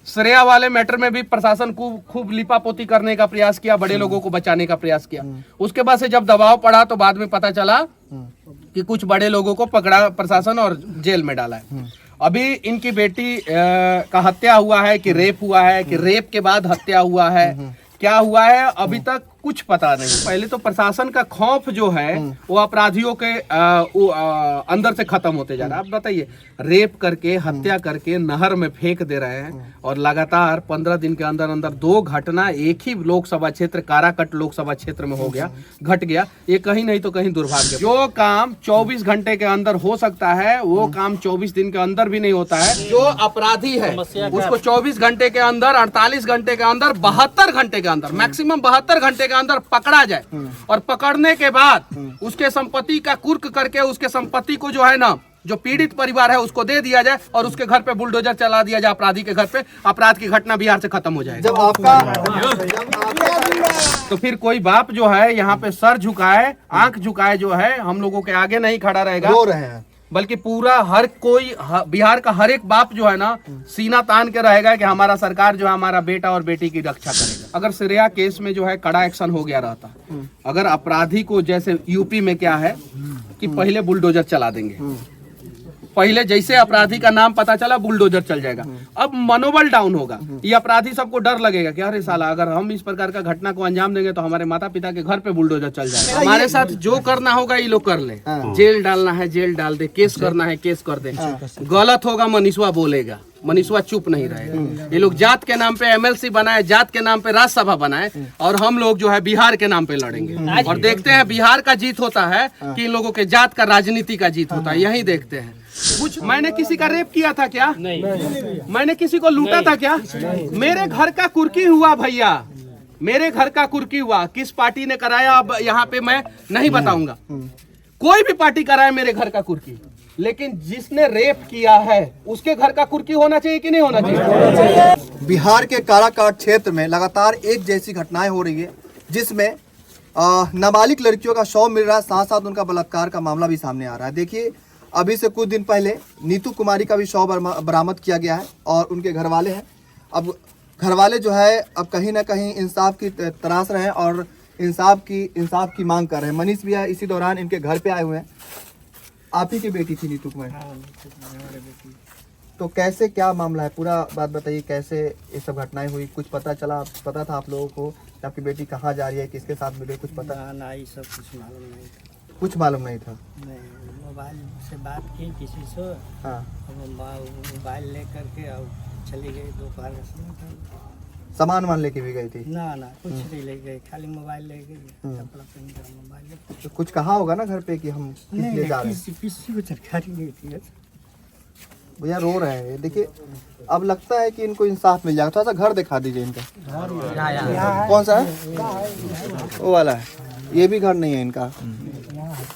श्रेया वाले मैटर में भी प्रशासन को खूब लिपापोती करने का प्रयास किया, बड़े लोगों को बचाने का प्रयास किया। उसके बाद से जब दबाव पड़ा तो बाद में पता चला कि कुछ बड़े लोगों को पकड़ा प्रशासन और जेल में डाला है। अभी इनकी बेटी का हत्या हुआ है कि रेप हुआ है कि रेप के बाद हत्या हुआ है, क्या हुआ है अभी तक कुछ पता नहीं। पहले तो प्रशासन का खौफ जो है वो अपराधियों के अंदर से खत्म होते जा रहा है। आप बताइए, रेप करके हत्या करके नहर में फेंक दे रहे हैं और लगातार 15 दिन के अंदर अंदर 2 घटना एक ही लोकसभा क्षेत्र काराकट लोकसभा क्षेत्र में हो गया, घट गया। ये कहीं नहीं तो कहीं दुर्भाग्य। जो काम 24 घंटे के अंदर हो सकता है वो काम 24 दिन के अंदर भी नहीं होता है। जो अपराधी है उसको 24 घंटे के अंदर, 48 घंटे के अंदर, 72 घंटे के अंदर, मैक्सिमम 72 घंटे के अंदर पकड़ा जाए और पकड़ने के बाद उसके संपत्ति का कुर्क करके उसके संपत्ति को जो है ना, जो पीड़ित परिवार है उसको दे दिया जाए और उसके घर पे बुलडोजर चला दिया जाए, अपराधी के घर पे अपराध की घटना बिहार से खत्म हो जाए। जब आपका तो फिर कोई बाप जो है यहाँ पे सर झुकाए, आंख झुकाए, जो है हम लोगों के आगे नहीं खड़ा रहेगा, रो रहे हैं, बल्कि पूरा हर कोई बिहार का हर एक बाप जो है ना सीना तान के रहेगा कि हमारा सरकार जो है हमारा बेटा और बेटी की रक्षा करेगा। अगर श्रेया केस में जो है कड़ा एक्शन हो गया रहता, अगर अपराधी को जैसे यूपी में क्या है कि पहले बुलडोजर चला देंगे, पहले जैसे अपराधी का नाम पता चला बुलडोजर चल जाएगा, अब मनोबल डाउन होगा। ये अपराधी सबको डर लगेगा कि अरे साला अगर हम इस प्रकार का घटना को अंजाम देंगे तो हमारे माता पिता के घर पे बुलडोजर चल जाएगा। हमारे साथ जो करना होगा ये लोग कर ले, जेल डालना है जेल डाल दे, केस करना है केस कर दे, गलत होगा मनीषवा बोलेगा, मनीषवा चुप नहीं रहेगा। ये लोग जात के नाम पे एमएलसी बनाए, जात के नाम पे राज्यसभा बनाए और हम लोग जो है बिहार के नाम पे लड़ेंगे और देखते हैं बिहार का जीत होता है कि इन लोगों के जात का राजनीति का जीत होता है, यही देखते हैं। कुछ मैंने किसी का रेप किया था क्या? नहीं। मैंने किसी को लूटा था क्या? मेरे घर का कुर्की हुआ भैया, मेरे घर का कुर्की हुआ। किस पार्टी ने कराया अब यहाँ पे मैं नहीं बताऊंगा, कोई भी पार्टी कराए मेरे घर का कुर्की, लेकिन जिसने रेप किया है उसके घर का कुर्की होना चाहिए कि नहीं होना चाहिए? बिहार के काराकाट क्षेत्र में लगातार एक जैसी घटनाएं हो रही है, जिसमें नाबालिग लड़कियों का शव मिल रहा है, साथ साथ उनका बलात्कार का मामला भी सामने आ रहा है। देखिए, अभी से कुछ दिन पहले नीतू कुमारी का भी शव बरामद किया गया है और उनके घर वाले हैं। अब घर वाले जो है अब कहीं ना कहीं इंसाफ की तलाश रहे हैं और इंसाफ की मांग कर रहे हैं। मनीष भैया इसी दौरान इनके घर पे आए हुए हैं। आप ही की बेटी थी नीतू कुमारी? तो कैसे क्या मामला है, पूरा बात बताइए, कैसे ये सब घटनाएं हुई? कुछ पता चला, पता था आप लोगों को कि आपकी बेटी कहाँ जा रही है, किसके साथ मिले, कुछ पता? ना, ये सब कुछ मालूम नहीं था। कुछ मालूम नहीं था? नहीं, मोबाइल से बात की किसी से, हाँ, मोबाइल लेकर के और चली गई दोपहर से। सामान मान लेके भी गई थी? ना कुछ नहीं ले गई, खाली मोबाइल ले गई, कपड़ा पहन कर मोबाइल ले। तो कुछ कहा होगा ना घर पे कि हम इसलिए जा रहे हैं? किसी को जानकारी नहीं थी। भैया रो रहे हैं, देखिए अब लगता है कि इनको इंसाफ मिल जाएगा। थोड़ा सा घर दिखा दीजिए इनका। कौन सा है? वो वाला है, ये भी घर नहीं है इनका।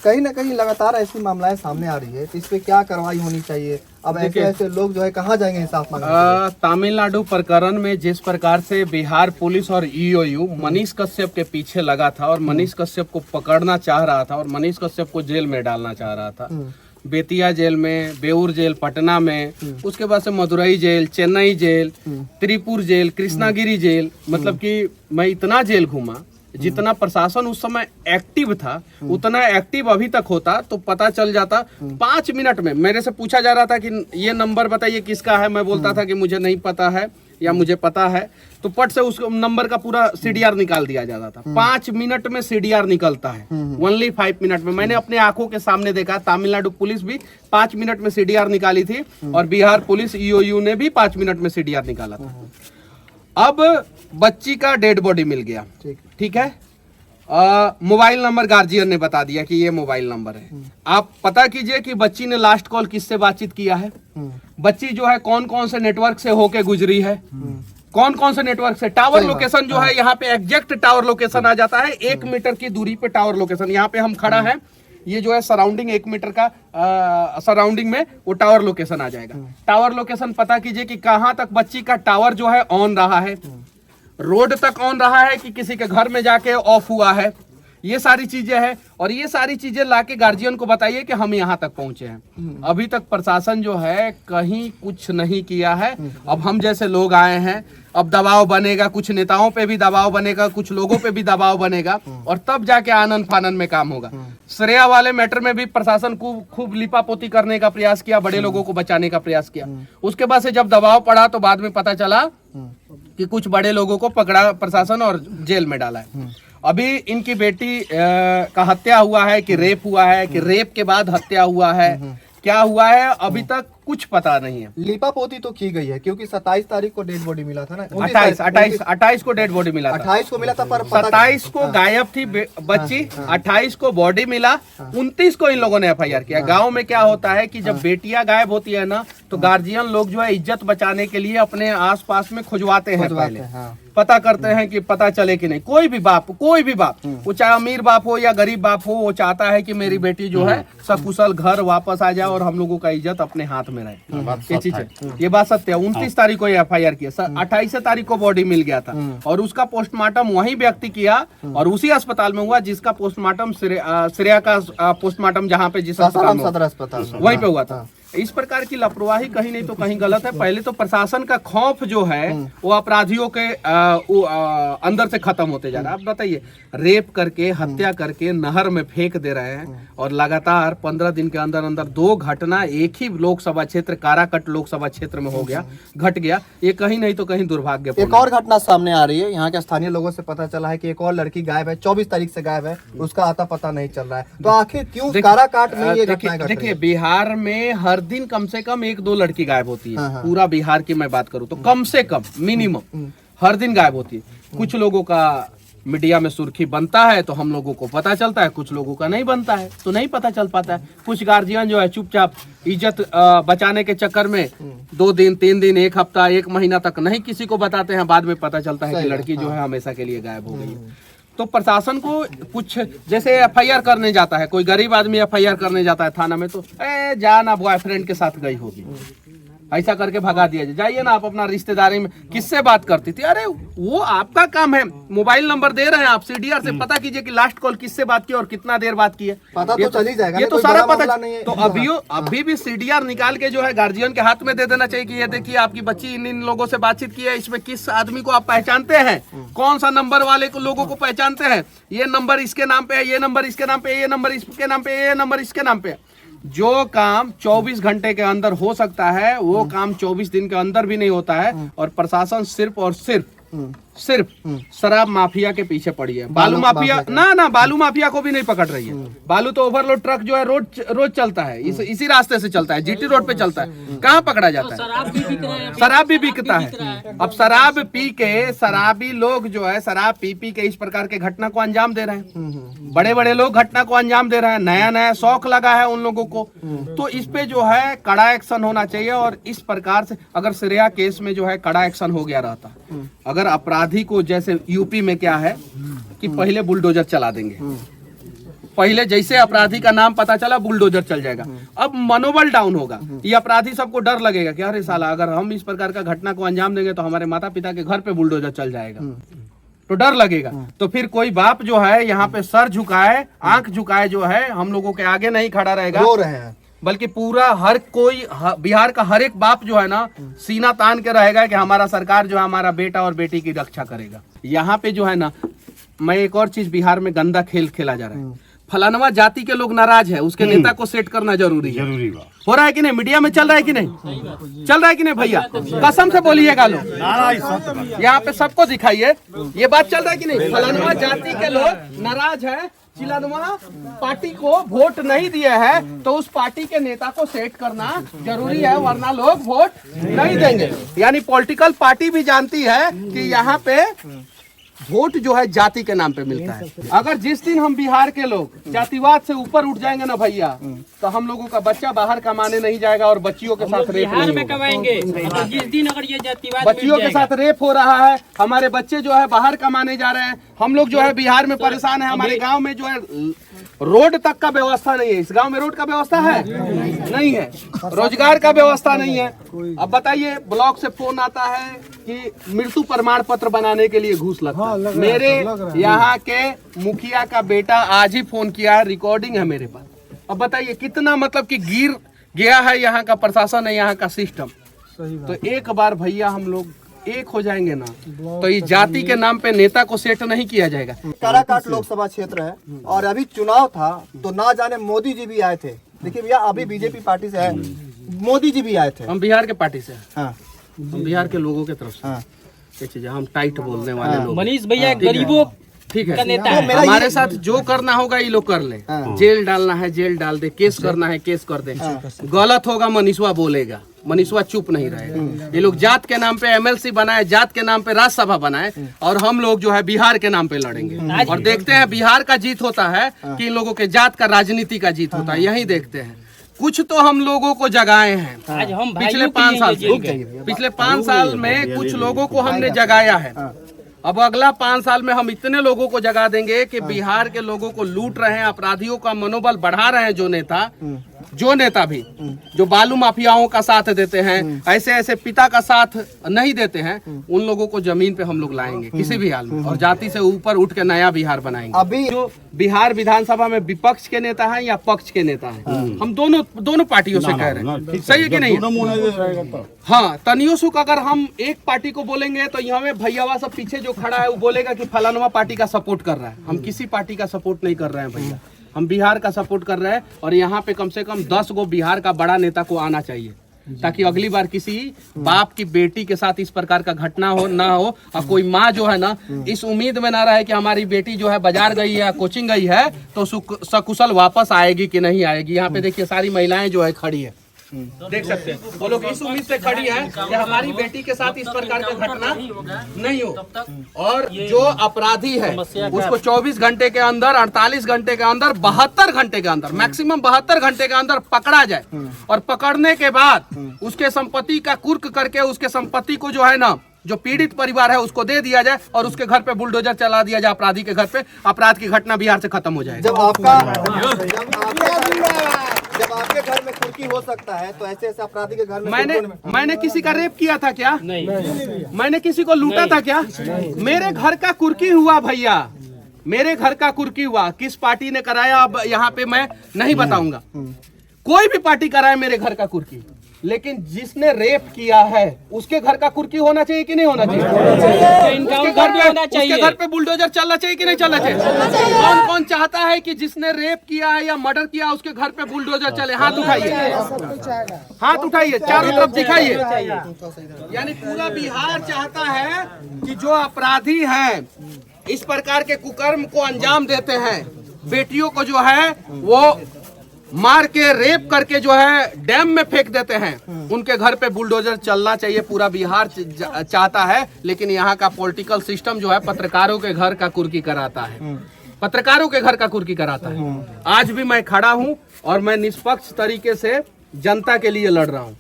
कहीं ना कहीं लगातार ऐसी मामलाएं सामने आ रही है, तो इस पे क्या कार्रवाई होनी चाहिए? अब ऐसे लोग जो है कहाँ जाएंगे इंसाफ मांगने? तमिलनाडु प्रकरण में जिस प्रकार से बिहार पुलिस और ईओयू मनीष कश्यप के पीछे लगा था और मनीष कश्यप को पकड़ना चाह रहा था और मनीष कश्यप को जेल में डालना चाह रहा था, बेतिया जेल में, बेऊर जेल पटना में, उसके बाद से Madurai jail, Chennai jail, Tiruppur jail, Krishnagiri jail, मतलब कि मैं इतना जेल घूमा। जितना प्रशासन उस समय एक्टिव था उतना एक्टिव अभी तक होता तो पता चल जाता। 5 मिनट में मेरे से पूछा जा रहा था कि ये नंबर बताइए किसका है, मैं बोलता था कि मुझे नहीं पता है या मुझे पता है, तो पट से उस नंबर का पूरा सीडीआर निकाल दिया जाता था। 5 मिनट में सीडीआर निकलता है, ओनली 5 मिनट में। मैंने अपने आंखों के सामने देखा, तमिलनाडु पुलिस भी 5 मिनट में सीडीआर निकाली थी और बिहार पुलिस ईओयू ने भी 5 मिनट में सीडीआर निकाला था। अब बच्ची का डेड बॉडी मिल गया, ठीक है। मोबाइल नंबर गार्जियन ने बता दिया कि ये मोबाइल नंबर है। आप पता कीजिए कि बच्ची ने लास्ट कॉल किससे बातचीत किया है, बच्ची जो है कौन कौन से नेटवर्क से होके गुजरी है, कौन कौन से नेटवर्क से। टावर लोकेशन जो है यहाँ पे एग्जैक्ट टावर लोकेशन आ जाता है, 1 मीटर की दूरी पे टावर लोकेशन। यहाँ पे हम खड़ा है, ये जो है सराउंडिंग 1 मीटर का सराउंडिंग में वो टावर लोकेशन आ जाएगा। टावर लोकेशन पता कीजिए कि कहाँ तक बच्ची का टावर जो है ऑन रहा है, रोड तक ऑन रहा है कि किसी के घर में जाके ऑफ हुआ है, ये सारी चीजें हैं और ये सारी चीजें लाके गार्जियन को बताइए कि हम यहाँ तक पहुंचे हैं। अभी तक प्रशासन जो है कहीं कुछ नहीं किया है। अब हम जैसे लोग आए हैं, अब दबाव बनेगा, कुछ नेताओं पे भी दबाव बनेगा, कुछ लोगों पे भी दबाव बनेगा और तब जाके आनन फानन में काम होगा। श्रेया वाले मैटर में भी प्रशासन को खूब लिपापोती करने का प्रयास किया, बड़े लोगों को बचाने का प्रयास किया। उसके बाद से जब दबाव पड़ा तो बाद में पता चला कि कुछ बड़े लोगों को पकड़ा प्रशासन और जेल में डाला है। अभी इनकी बेटी का हत्या हुआ है कि रेप हुआ है कि रेप के बाद हत्या हुआ है, क्या हुआ है अभी तक कुछ पता नहीं है। लिपापोती तो की गई है क्योंकि 27 तारीख को डेड बॉडी मिला था ना, 28 को डेड बॉडी मिला था, 28 को मिला था पर 27 को गायब थी बच्ची, 28 को बॉडी मिला, 29 को इन लोगों ने एफआईआर किया। गांव में क्या होता है कि जब बेटियां गायब होती है ना तो गार्जियन लोग जो है इज्जत बचाने के लिए अपने आसपास में खुजवाते हैं, पहले पता करते हैं कि पता चले कि नहीं। कोई भी बाप वो चाहे अमीर बाप हो या गरीब बाप हो, वो चाहता है कि मेरी बेटी जो है सकुशल घर वापस आ जाए और हम लोगों का इज्जत अपने हाथ में रहे। ये चीज है, ये बात सत्य है। 29 तारीख को एफआईआर किया, 28 तारीख को बॉडी मिल गया था और उसका पोस्टमार्टम वही व्यक्ति किया और उसी अस्पताल में हुआ जिसका पोस्टमार्टम श्रेया का पोस्टमार्टम जहाँ पे जिस सदर अस्पताल वहीं पे हुआ था। इस प्रकार की लापरवाही कहीं नहीं तो कहीं गलत है। पहले तो प्रशासन का खौफ जो है वो अपराधियों के अंदर से खत्म होते जा रहा है। आप बताइए, रेप करके हत्या करके नहर में फेंक दे रहे हैं और लगातार 15 दिन के अंदर अंदर 2 घटना एक ही लोकसभा क्षेत्र काराकट लोकसभा क्षेत्र में हो गया, घट गया। ये कहीं नहीं तो कहीं दुर्भाग्यपूर्ण। एक और घटना सामने आ रही है, यहाँ के स्थानीय लोगों से पता चला है कि एक और लड़की गायब है, 24 तारीख से गायब है, उसका आता पता नहीं चल रहा है। तो आखिर क्यों काराकाट में ये घटना घट रही है? देखिए, बिहार में हर दिन कम से कम 1-2 लड़की गायब होती है। पूरा बिहार की मैं बात करूं तो कम से कम मिनिमम हर दिन गायब होती है। कुछ लोगों का मीडिया में सुर्खी बनता है तो हम लोगों को पता चलता है, कुछ लोगों का नहीं बनता है तो नहीं पता चल पाता है। कुछ गार्जियन जो है चुपचाप इज्जत बचाने के चक्कर में 2 दिन 3 दिन 1 हफ्ता 1 महीना तक नहीं किसी को बताते हैं, बाद में पता चलता है कि लड़की जो है हमेशा के लिए गायब हो गई है। तो प्रशासन को कुछ, जैसे एफआईआर करने जाता है कोई गरीब आदमी, एफआईआर करने जाता है थाना में तो जाना बॉयफ्रेंड के साथ गई होगी, ऐसा करके भगा दिया जाइए ना आप अपना रिश्तेदारी में किससे बात करती थी। अरे वो आपका काम है, मोबाइल नंबर दे रहे हैं आप, सीडीआर से पता कीजिए कि लास्ट कॉल किससे बात की और कितना देर बात की है, पता तो चल ही जाएगा। ये तो सारा पता नहीं है। तो अभी भी सीडीआर निकाल के जो है गार्जियन के हाथ में दे देना चाहिए कि ये देखिए आपकी बच्ची इन लोगों से बातचीत की है, इसमें किस आदमी को आप पहचानते हैं, कौन सा नंबर वाले को लोगों को पहचानते हैं, ये नंबर इसके नाम पे है, ये नंबर इसके नाम पे, ये नंबर इसके नाम पे, ये नंबर इसके नाम पे। जो काम 24 घंटे के अंदर हो सकता है वो काम 24 दिन के अंदर भी नहीं होता है और प्रशासन सिर्फ और सिर्फ शराब माफिया के पीछे पड़ी है। बालू माफिया ना बालू माफिया को भी नहीं पकड़ रही है। बालू तो ओवरलोड ट्रक जो है रोज चलता है, इसी रास्ते से चलता है, जीटी रोड पे चलता है, कहाँ पकड़ा जाता है? शराब भी बिकता है। अब शराब पी के शराबी लोग जो है शराब पी के इस प्रकार के घटना को अंजाम दे रहे हैं। बड़े लोग घटना को अंजाम दे रहे हैं, नया शौक लगा है उन लोगों को। तो इस पे जो है कड़ा एक्शन होना चाहिए और इस प्रकार से अगर श्रेया केस में जो है कड़ा एक्शन हो गया रहता, अगर अपराधी को, जैसे यूपी में क्या है कि पहले बुलडोजर चला देंगे, पहले जैसे अपराधी का नाम पता चला बुलडोजर चल जाएगा, अब मनोबल डाउन होगा, ये अपराधी सबको डर लगेगा कि अरे साला अगर हम इस प्रकार का घटना को अंजाम देंगे तो हमारे माता पिता के घर पे बुलडोजर चल जाएगा, तो डर लगेगा। तो फिर कोई बाप जो है यहाँ पे सर झुकाए, आंख झुकाए जो है हम लोगों के आगे नहीं खड़ा रहेगा, रो रहे हैं, बल्कि पूरा हर कोई बिहार का हर एक बाप जो है ना सीना तान के रहेगा कि हमारा सरकार जो है हमारा बेटा और बेटी की रक्षा करेगा। यहाँ पे जो है ना, मैं एक और चीज, बिहार में गंदा खेल खेला जा रहा है। फलानवा जाति के लोग नाराज है, उसके नेता को सेट करना जरूरी है। हो रहा है कि नहीं? मीडिया में चल रहा है कि नहीं? चल रहा है कि नहीं भैया? कसम से बोलिएगा लोग, यहाँ पे सबको दिखाइए, ये बात चल रहा है कि नहीं? फलानवा जाति के लोग नाराज है, चिलनवा पार्टी को वोट नहीं दिए है तो उस पार्टी के नेता को सेट करना जरूरी है, वरना लोग वोट नहीं देंगे। यानी पॉलिटिकल पार्टी भी जानती है कि यहाँ पे वोट जो है जाति के नाम पे मिलता है। अगर जिस दिन हम बिहार के लोग जातिवाद से ऊपर उठ जाएंगे ना भैया, तो हम लोगों का बच्चा बाहर कमाने नहीं जाएगा और बच्चियों के साथ रेप नहीं होगा। जिस दिन अगर ये जातिवाद बच्चियों के साथ रेप हो रहा है, हमारे बच्चे जो है बाहर कमाने जा रहे हैं, हम लोग जो है बिहार में परेशान है, हमारे गाँव में जो है रोड तक का व्यवस्था नहीं है। इस गांव में रोड का व्यवस्था है नहीं है, रोजगार का व्यवस्था नहीं है। अब बताइए, ब्लॉक से फोन आता है कि मृत्यु प्रमाण पत्र बनाने के लिए घूस लगता है। मेरे यहाँ के मुखिया का बेटा आज ही फोन किया है, रिकॉर्डिंग है मेरे पास। अब बताइए कितना मतलब कि गिर गया है यहाँ का प्रशासन है, यहाँ का सिस्टम। तो एक बार भैया हम लोग एक हो जाएंगे ना, तो इस जाति के नाम पे नेता को सेट नहीं किया जाएगा। काराकाट लोकसभा क्षेत्र है और अभी चुनाव था तो ना जाने मोदी जी भी आए थे। देखिए भैया, अभी बीजेपी पार्टी से है, मोदी जी भी आए थे। हम बिहार के पार्टी से हैं। हाँ हम बिहार के लोगों की तरफ से। हाँ ये चीज़ है, हम टाइट बोलने वाले लोग। मनीष भैया गरीबों ठीक है, का नेता तो है। मेरा हमारे ये- साथ जो करना होगा ये लोग कर ले। हाँ। जेल डालना है जेल डाल दे, केस करना है केस कर दे। गलत होगा मनीषवा बोलेगा, मनीषवा चुप नहीं रहेगा। ये लोग जात के नाम पे एमएलसी बनाए, जात के नाम पे राज्यसभा बनाए, और हम लोग जो है बिहार के नाम पे लड़ेंगे। और देखते हैं बिहार का जीत होता है कि इन लोगों के जात का राजनीति का जीत होता है, यही देखते हैं। कुछ तो हम लोगों को जगाए हैं आज हम पिछले भाइयों के 5 लिए साल जेल से। गए। पिछले 5 साल में कुछ लोगों को हमने जगाया है। अब अगला 5 साल में हम इतने लोगों को जगा देंगे कि बिहार के लोगों को लूट रहे हैं, अपराधियों का मनोबल बढ़ा रहे हैं। जो नेता भी जो बालू माफियाओं का साथ देते हैं, ऐसे ऐसे पिता का साथ नहीं देते हैं, उन लोगों को जमीन पे हम लोग लाएंगे किसी भी हाल में, और जाति से ऊपर उठ के नया बिहार बनाएंगे। अभी जो बिहार विधानसभा में विपक्ष के नेता हैं या पक्ष के नेता हैं, हम दोनों पार्टियों से कह रहे हैं, सही है कि नहीं? हाँ, तनियो सुख अगर हम एक पार्टी को बोलेंगे तो यहाँ में भैयावा सब पीछे जो खड़ा है वो बोलेगा कि फलानुमा पार्टी का सपोर्ट कर रहा है। हम किसी पार्टी का सपोर्ट नहीं कर रहे हैं भैया, हम बिहार का सपोर्ट कर रहे हैं। और यहाँ पे कम से कम 10 गो बिहार का बड़ा नेता को आना चाहिए, ताकि अगली बार किसी बाप की बेटी के साथ इस प्रकार का घटना हो ना हो। और कोई माँ जो है ना, इस उम्मीद में ना रहे कि हमारी बेटी जो है बाजार गई है या कोचिंग गई है तो सकुशल वापस आएगी कि नहीं आएगी। यहाँ पे देखिए सारी महिलाएं जो है खड़ी है, देख सकते हैं, वो लोग इस उम्मीद से खड़ी है कि हमारी बेटी के साथ इस प्रकार का घटना नहीं हो। और जो अपराधी है उसको 24 घंटे के अंदर, 48 घंटे के अंदर, 72 घंटे के अंदर, मैक्सिमम 72 घंटे के अंदर पकड़ा जाए। और पकड़ने के बाद उसके संपत्ति का कुर्क करके उसके संपत्ति को जो है ना, जो पीड़ित परिवार है उसको दे दिया जाए, और उसके घर पे बुलडोजर चला दिया जाए अपराधी के घर पे। अपराध की घटना बिहार से खत्म हो जाएगी। जब आपके घर में कुर्की हो सकता है तो ऐसे ऐसे अपराधी के घर में मैंने किसी का रेप किया था क्या? नहीं। मैंने किसी को लूटा था क्या? मेरे घर का कुर्की हुआ भैया, मेरे घर का कुर्की हुआ। किस पार्टी ने कराया अब यहाँ पे मैं नहीं बताऊंगा। कोई भी पार्टी कराए मेरे घर का कुर्की, लेकिन जिसने रेप किया है उसके घर का कुर्की होना चाहिए कि नहीं होना चाहिए? उसके घर पे बुलडोजर चलना चाहिए कि नहीं चलना चाहिए? कौन कौन चाहता है कि जिसने रेप किया है या मर्डर किया उसके घर पे बुलडोजर चले? हाथ उठाइए, हाथ उठाइए, चारों तरफ दिखाइए। यानी पूरा बिहार चाहता है कि जो अपराधी हैं, इस प्रकार के कुकर्म को अंजाम देते हैं, बेटियों को जो है वो मार के रेप करके जो है डैम में फेंक देते हैं, उनके घर पे बुलडोजर चलना चाहिए। पूरा बिहार चाहता है, लेकिन यहाँ का पॉलिटिकल सिस्टम जो है पत्रकारों के घर का कुर्की कराता है, पत्रकारों के घर का कुर्की कराता है। आज भी मैं खड़ा हूँ और मैं निष्पक्ष तरीके से जनता के लिए लड़ रहा हूँ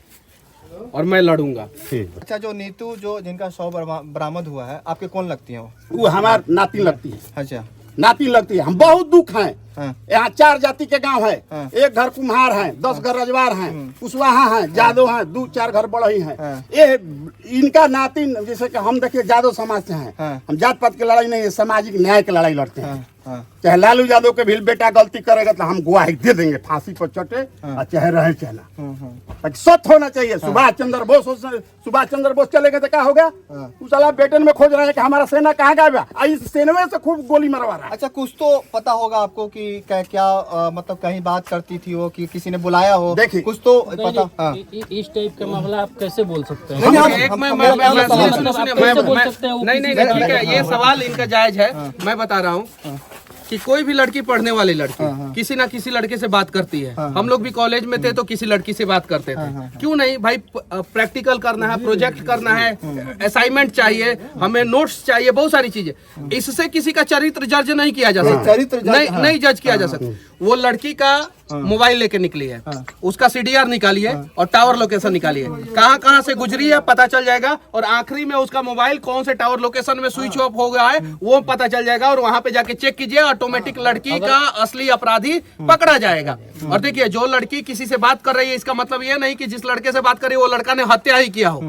और मैं लड़ूंगा। अच्छा, जो नीतू जो जिनका शव बरामद हुआ है, आपके कौन लगती है वो हमार नाती लगती है। अच्छा, नाती लगती है। हम बहुत दुख हैं। हाँ। यहाँ 4 जाति के गांव है। हाँ। एक घर कुम्हार है, 10 घर रजवार हैं, कुशवाहा हैं, जादव हैं, 2-4 घर बढ़ई हैं। हाँ। ये इनका नाती, जैसे कि हम देखिए जादव समाज से हैं। हाँ। हम जात पात की लड़ाई नहीं, सामाजिक न्याय की लड़ाई लड़ते हैं। हाँ। चाहे लालू यादव के भी बेटा गलती करेगा तो हम गवाही दे देंगे, फांसी पर चटे, और चाहे रहे चला। ताकि सत्य होना चाहिए। सुभाष चंद्र बोस चलेगा तो क्या होगा? उस साला बेटे में खोज रहे हैं कि हमारा सेना कहाँ गया, इस सेनवे से खूब गोली मरवा रहा है। अच्छा, कुछ तो पता होगा आपको कि क्या मतलब कहीं बात करती थी वो, कि किसी ने बुलाया हो? देखिए, कुछ तो पता। हाँ। इस टाइप का मामला आप कैसे बोल सकते हैं? नहीं, ठीक है, ये सवाल इनका जायज है। मैं बता रहा हूँ कि कोई भी लड़की, पढ़ने वाली लड़की, किसी ना किसी लड़के से बात करती है। हम लोग भी कॉलेज में थे तो किसी लड़की से बात करते थे। क्यों नहीं भाई? प्रैक्टिकल करना है, प्रोजेक्ट करना है, असाइनमेंट चाहिए, हमें नोट्स चाहिए, बहुत सारी चीजें। इससे किसी का चरित्र जज नहीं किया जा सकता, नहीं जज किया जा सकता। वो लड़की का मोबाइल लेके निकली है, उसका सीडीआर निकालिए और टावर लोकेशन निकालिए, कहाँ कहाँ से गुजरी है पता चल जाएगा, और आखिरी में उसका मोबाइल कौन से टावर लोकेशन में स्विच ऑफ हो गया है वो पता चल जाएगा, और वहां पे जाके चेक कीजिए, ऑटोमेटिक लड़की का असली अपराधी पकड़ा जाएगा। और देखिए, जो लड़की किसी से बात कर रही है, इसका मतलब ये नहीं कि जिस लड़के से बात कर रही है वो लड़का ने हत्या ही किया हो।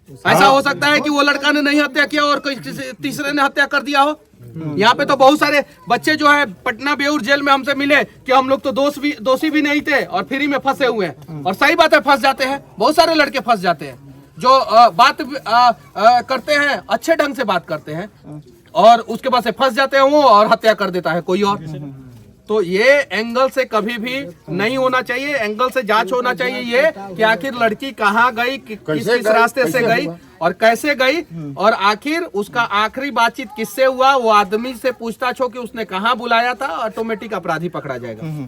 ऐसा हो सकता है कि वो लड़का ने नहीं हत्या किया और किसी तीसरे ने हत्या कर दिया हो। यहाँ पे तो बहुत सारे बच्चे जो है पटना बेऊर जेल में हमसे मिले कि हम लोग तो दोषी भी नहीं थे और फ्री में फंसे हुए हैं, और सही बात है, फंस जाते हैं, बहुत सारे लड़के फंस जाते हैं जो बात करते हैं, अच्छे ढंग से बात करते हैं, और उसके बाद से फंस जाते हैं वो और हत्या कर देता है कोई और। तो ये एंगल से कभी भी नहीं होना चाहिए, एंगल से जांच होना चाहिए ये कि आखिर लड़की कहाँ गई, किस रास्ते से गई और कैसे गई, और आखिर उसका आखिरी बातचीत किससे हुआ, वो आदमी से पूछताछ हो कि उसने कहाँ बुलाया था, ऑटोमेटिक अपराधी पकड़ा जाएगा।